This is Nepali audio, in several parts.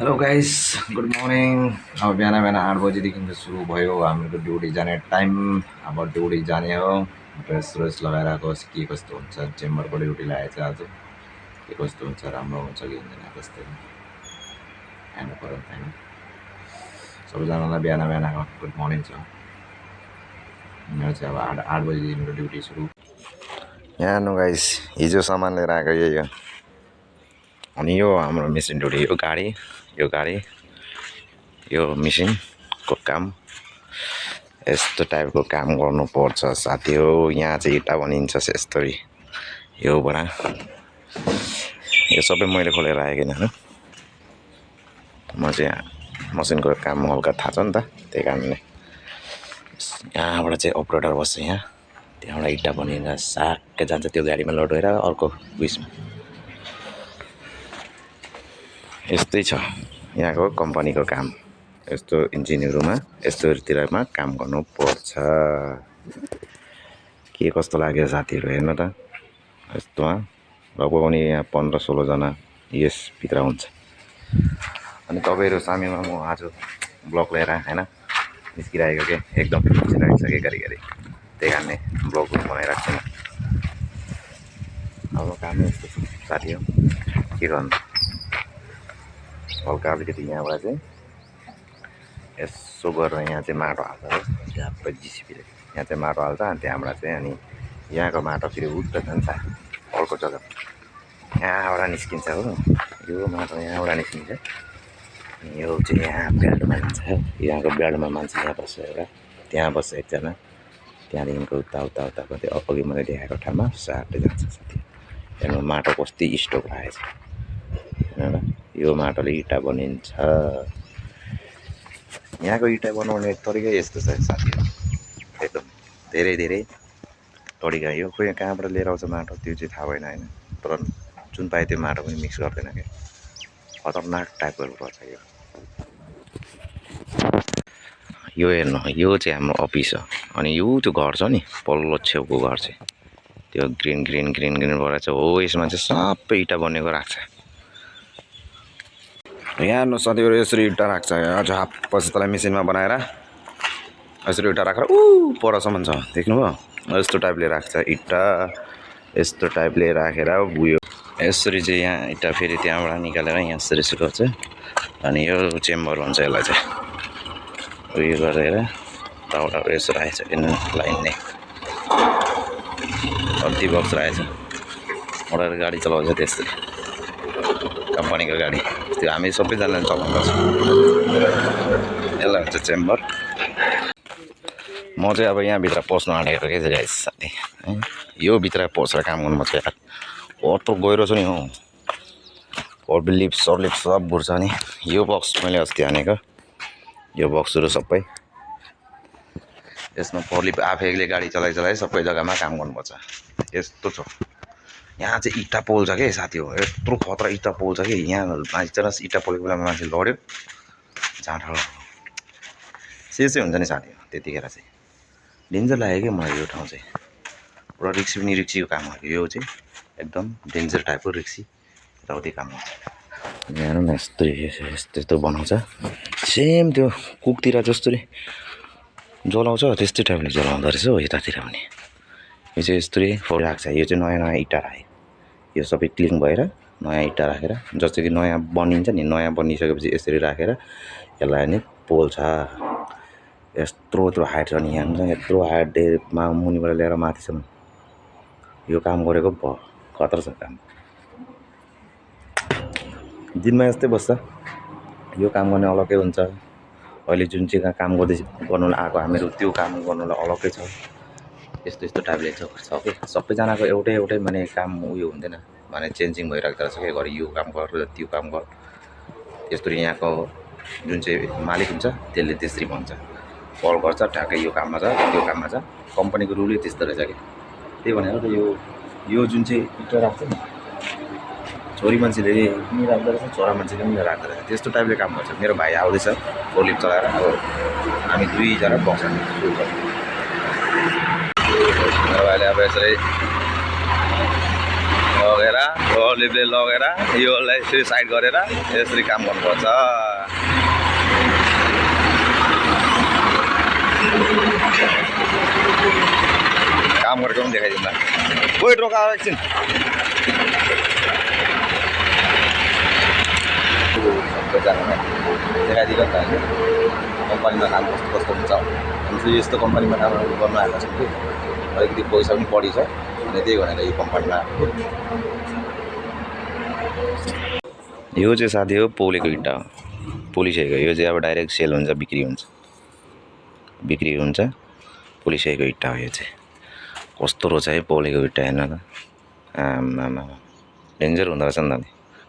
Hello guys, good morning. अब बिहान बिहान 8 बजीदेखि सुरु भयो हाम्रो ड्युटी जाने टाइम। अब ड्युटी जाने हो। ड्रेस लगाएर आएको के कस्तो हुन्छ, चेम्बरको ड्युटी लागेको छ आज। के कस्तो हुन्छ, राम्रो हुन्छ कि हुँदैन त्यस्तै हेर्नु पऱ्यो होइन। सबैजनालाई बिहान बिहान गुड मर्निङ छ। मेरो चाहिँ अब 8 बजीदेखिको ड्युटी सुरु। यहाँ नु गाइस, हिजो सामान लिएर आएको यही हो। अनि यो हाम्रो मेसिन ड्युटी, यो मेसिनको काम यस्तो टाइपको काम गर्नुपर्छ साथी हो। यहाँ चाहिँ इँटा बनिन्छ यस्तरी। योबाट यो सबै मैले खोलेर आएको होइन। म चाहिँ मसिनको काम हल्का थाहा छ नि त, त्यही कारणले यहाँबाट चाहिँ अपरेटर बस्छ। यहाँ त्यहाँबाट इँटा बनिएर साक्कै जान्छ त्यो गाडीमा लोड भएर अर्को उयसमा। यस्तै छ यहाँको कम्पनीको काम। यस्तो इन्जिनहरूमा यस्तोतिरमा काम गर्नुपर्छ। के कस्तो लाग्यो साथीहरू हेर्नु त। यस्तोमा लगभग पनि यहाँ 15-16 जना यसभित्र हुन्छ। अनि तपाईँहरू सामैमा म आज ब्लग लिएर होइन निस्किरहेको के एकदम निस्किरहेको छ कि घरिघरि, त्यही कारणले ब्लग पनि बनाइरहेको छैन। अब कामै यस्तो छ साथी हो, के गर्नु। हल्का अलिकति यहाँबाट चाहिँ यसो गरेर यहाँ चाहिँ माटो हाल्छ हो, झ्याप्पै जिसिपीले यहाँ चाहिँ माटो हाल्छ। अनि त्यहाँबाट चाहिँ अनि यहाँको माटो फेरि उड्छ जान्छ अर्को जग्गा, यहाँबाट निस्किन्छ हो। यो माटो यहाँबाट निस्किन्छ, यो चाहिँ यहाँ बेल्टमा जान्छ। यहाँको बेल्टमा मान्छे यहाँ बस्छ एउटा, त्यहाँ बस्छ एकजना, त्यहाँदेखिको उता उता उता गर्दै अघि मैले देखाएको ठाउँमा साट्दै जान्छ साथी। त्यहाँबाट माटो कस्तो स्टोक राखेको छ होइन। यो माटोले इँटा बनिन्छ। यहाँको इँटा बनाउने तरिकै यस्तो छ साथीहरू, एकदम धेरै धेरै तरिका। यो खोइ कहाँबाट लिएर आउँछ माटो त्यो चाहिँ थाहा भएन होइन। तर जुन पायो त्यो माटो पनि मिक्स गर्दैन क्या, खतरनाक टाइपहरू गर्छ यो हेर्नु। यो चाहिँ हाम्रो अफिस हो। अनि यो त्यो घर छ नि पल्लो छेउको घर चाहिँ त्यो ग्रिन ग्रिन ग्रिन ग्रिन भएर चाहिँ हो, यसमा चाहिँ सबै इँटा बनेको राख्छ। यहाँ हेर्नु साथीहरू, यसरी इँटा राख्छ झ्याप्पछि त्यसलाई मेसिनमा बनाएर यसरी इँटा राखेर परसम्म छ, देख्नुभयो। यस्तो टाइपले राख्छ इँटा, यस्तो टाइपले राखेर उयो यसरी चाहिँ यहाँ इँटा फेरि त्यहाँबाट निकालेर यहाँ यसरी सुकाउँछ। अनि यो चेम्बर हुन्छ, यसलाई चाहिँ उयो गरेर टाउटा यसो राखेको छ लाइन नै कति बक्स राखेको छ। मोटर गाडी चलाउँछ त्यस्तै, कम्पनीको गाडी त्यो हामी सबैजनाले चलाउँछ। यसलाई हुन्छ चेम्बर। म चाहिँ अब यहाँभित्र पस्नु आँटेको के चाहिँ साथी है। यो भित्र पसेर काम गर्नु पर्छ यार, कत्रो गहिरो छ नि हो। लिफ्ट सरलिफ्ट सब बुर्छ नि। यो बक्स मैले अस्ति हानेको, यो बक्सहरू सबै यसमा परलिप आफैले गाडी चलाइ सबै जग्गामा काम गर्नुपर्छ। यस्तो छ यहाँ चाहिँ इँटा पोल्छ कि साथी हो, यत्रो खतरा इँटा पोल्छ कि। यहाँ बाइचान्स इँटा पोलेको बेलामा मान्छे लड्यो झाँटा चाहिँ हुन्छ नि साथी हो। त्यतिखेर चाहिँ डेन्जर लाग्यो क्या मलाई यो ठाउँ चाहिँ, पुरा रिक्सी पनि रिक्सीको काम हो यो चाहिँ, एकदम डेन्जर टाइपको रिक्सी यताउति काम हुन्छ। यहाँ हेर्नु न यस्तो यस्तो बनाउँछ सेम त्यो कुकतिर जसरी जलाउँछ त्यस्तै टाइपले जलाउँदो रहेछ हो यतातिर पनि। यो चाहिँ यस्तरी राख्छ। यो चाहिँ नयाँ नयाँ इँटा राखेको, यो सबै क्लिन भएर नयाँ इँटा राखेर जस्तो कि नयाँ बनिन्छ नि, नयाँ बनिसकेपछि यसरी राखेर यसलाई नि पोल्छ। यत्रो हाइट छ नि यहाँ, यत्रो हाइटमा मुनिबाट ल्याएर माथिसम्म यो काम गरेको भयो। खतरा छ काम, दिनमा यस्तै बस्छ। यो काम गर्ने अलग्गै हुन्छ। अहिले जुन चाहिँ काम गर्नु आएको हामीहरू त्यो काम गर्नुलाई अलग्गै छ। यस्तो यस्तो टाइपले छ कि सबैजनाको एउटै माने काम उयो हुँदैन, माने चेन्जिङ भइरहेको रहेछ क्या। घरि यो काम गर त्यो काम गर, यस्तो यहाँको जुन चाहिँ मालिक हुन्छ त्यसले त्यसरी भन्छ, कल गर्छ ठ्याक्कै यो काममा छ त्यो काममा छ। कम्पनीको रुलै त्यस्तो रहेछ कि, त्यही भनेर त यो जुन चाहिँ इँटा राख्छ नि, छोरी मान्छेले पनि राख्दो रहेछ, छोरा मान्छेले पनि राख्दो रहेछ, त्यस्तो टाइपले काम गर्छ। मेरो भाइ आउँदैछ फोरलिफ्ट चलाएर, अब हामी दुईजना बस्छ। मेरो भाइले अब यसरी लगेर ट्रलीले लगेर योलाई यसरी साइड गरेर यसरी काम गर्नुपर्छ। काम गरेको पनि देखाइदिउँला। वेट रोका एकछिन। सबैजनालाई देखाइदिएको नि त होइन कम्पनीमा काम कस्तो कस्तो हुन्छ। अनि यस्तो कम्पनीमा काम गर्नु आएको छ कि अलिकति पैसा पनि बढी छ अनि त्यही भनेर यो कम्पनीमा यो चाहिँ साथी हो पोलेको इँटा हो। पोलिसकेको यो चाहिँ अब डाइरेक्ट सेल हुन्छ, बिक्री हुन्छ पोलिसकेको इँटा हो। यो चाहिँ कस्तो रहेछ है पोलेको इँटा हेर्न त। आमामा डेन्जर हुँदो रहेछ नि त।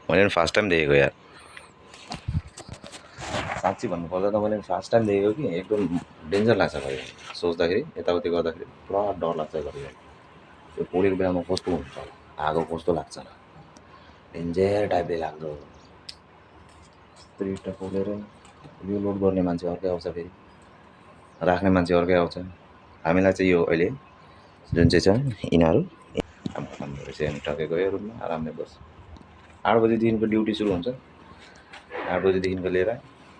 मैले पनि फर्स्ट टाइम देखेको यार। साँच्ची भन्नुपर्दा त मैले फर्स्ट टाइम देखेको कि एकदम डेन्जर लाग्छ घरि सोच्दाखेरि यताउति गर्दाखेरि पुरा डर लाग्छ घरि। त्यो पोलेको बेलामा कस्तो हुन्छ होला, आगो कस्तो लाग्छ होला, डेन्जर टाइपले लाग्दो। इँटा पोलेर यो लोड गर्ने मान्छे अर्कै आउँछ, फेरि राख्ने मान्छे अर्कै आउँछ। हामीलाई चाहिँ यो अहिले जुन चाहिँ छ यिनीहरू हाम्रो चाहिँ टक्कै गयो रुममा आरामले बस्छ। 8 बजीदेखिको ड्युटी सुरु हुन्छ। 8 बजीदेखिको लिएर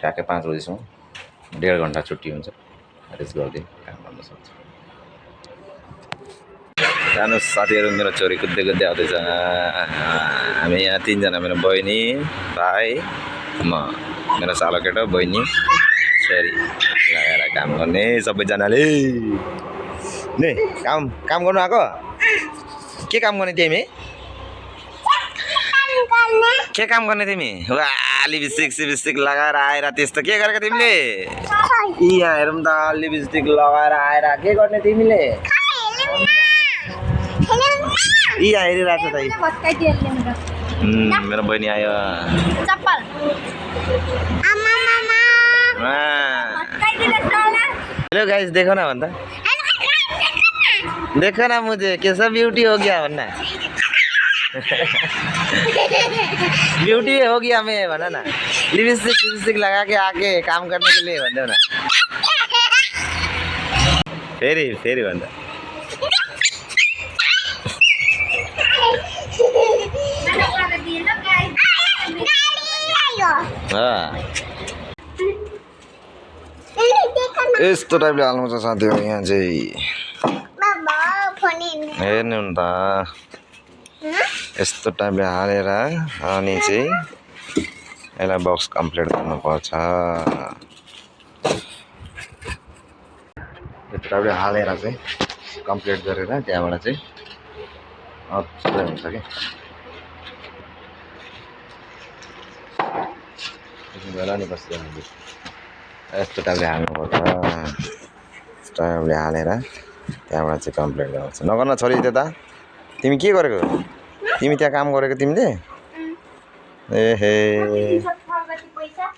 ठ्याक्कै 5 बजीसम्म 1.5 घन्टा छुट्टी हुन्छ। रेस्ट गर्दै काम गर्न सक्छ। जानुहोस् साथीहरू, मेरो छोरी कुद्दै कुद्दै आउँदैछ। हामी यहाँ 3 जना, मेरो बहिनी, भाइ, म, मेरो सालो केटा, बहिनी, छोरी लगाएर काम गर्ने सबैजनाले। ने काम गर्नु आएको? के काम गर्ने तिमी? के काम गर्ने तिमी? वा लिपस्टिक लगाएर आएर त्यस्तो के गरेको तिमीले? यहाँ हेरौँ त, लिपस्टिक लगाएर आएर के गर्ने तिमीले? यहाँ हेरिरहेको छ मेरो बहिनी आयो। हेलो गाइस, देखो ना भन्दा, देखो ना मुझे कैसा ब्यूटी हो गया भन्ना। ब्यूटी हो गया मैं भन ना। लिपस्टिक लगा के आके काम करने के लिए भनिदेऊ न। फेरि भन्दा यस्तो टाइपले हाल्नुपर्छ साथी हो। यहाँ चाहिँ हेर्नु नि त, यस्तो टाइपले हालेर अनि चाहिँ यसलाई बक्स कम्प्लिट गर्नुपर्छ। यस्तो टाइपले हालेर चाहिँ कम्प्लिट गरेर त्यहाँबाट चाहिँ अझै हुन्छ कि बेला नि बस्छ। यस्तो टाइपले हाल्नुपर्छ। यस्तो टाइपले हालेर त्यहाँबाट चाहिँ कम्प्लिट गर्नुपर्छ। नगर्न छोरी त्यता, तिमी के गरेको? तिमी त्यहाँ काम गरेको तिमीले? एहे,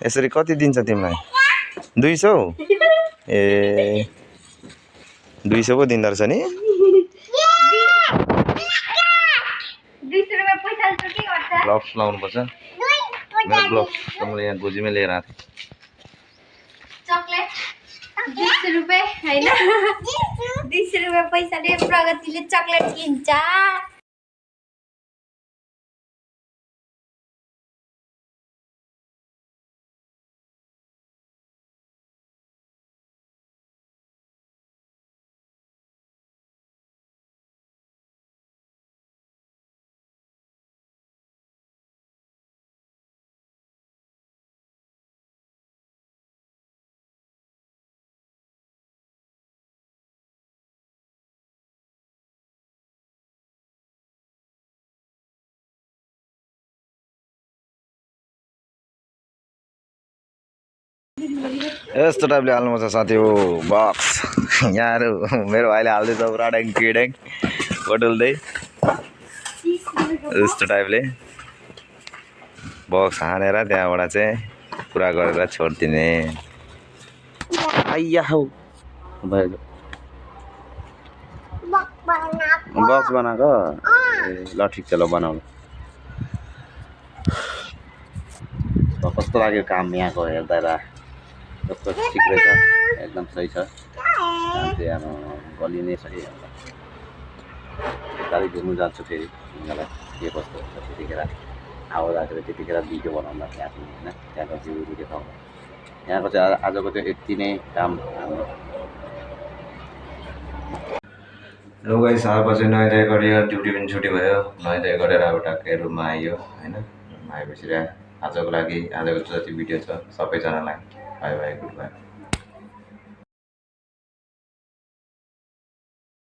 यसरी कति दिन्छ तिमीलाई? 200? ए 200 पो दिँदो रहेछ नि। ग्लोभ्स लाउनु पर्छ। मेरो ग्लोभ्स मैले यहाँ गोजीमै लिएर आएको थिएँ। चकलेट 200 रुपैयाँ हैन? 200 रुपैयाँ पैसाले प्रगतिले चकलेट किन्छ। यस्तो टाइपले हाल्नुपर्छ साथी हो बक्स। यहाँहरू मेरो भाइले हाल्दैछ पुरा ड्याङ बटुल्दै। यस्तो टाइपले बक्स हानेर त्यहाँबाट चाहिँ पुरा गरेर छोडिदिने। आइया हौ बक्स बनाएको? ल ठिक छ, ल बनाउनु। कस्तो लाग्यो काम यहाँको हेर्दा? कस्तो ठिक रहेछ, एकदम सही छ। चाहिँ अब गलिनै छ कि गाडी धुनु जान्छु फेरि। के कस्तो हुन्छ त्यतिखेर आउँदाखेरि त्यतिखेर भिडियो बनाउँदा त्यहाँको होइन त्यहाँको भ्यूहरू देखाउँदा यहाँको चाहिँ आजको चाहिँ यति नै काम हाम्रो हेलो गाइस 7 बजे नुहाइ धुवाइ गरियो ड्युटी पनि छुट्टी भयो नुहाइ धुवाइ गरेर अब टक्कै रुममा आइयो होइन रुममा आएपछि आजको लागि आजको जति भिडियो छ सबैजनालाई बाई बाई गुड बाई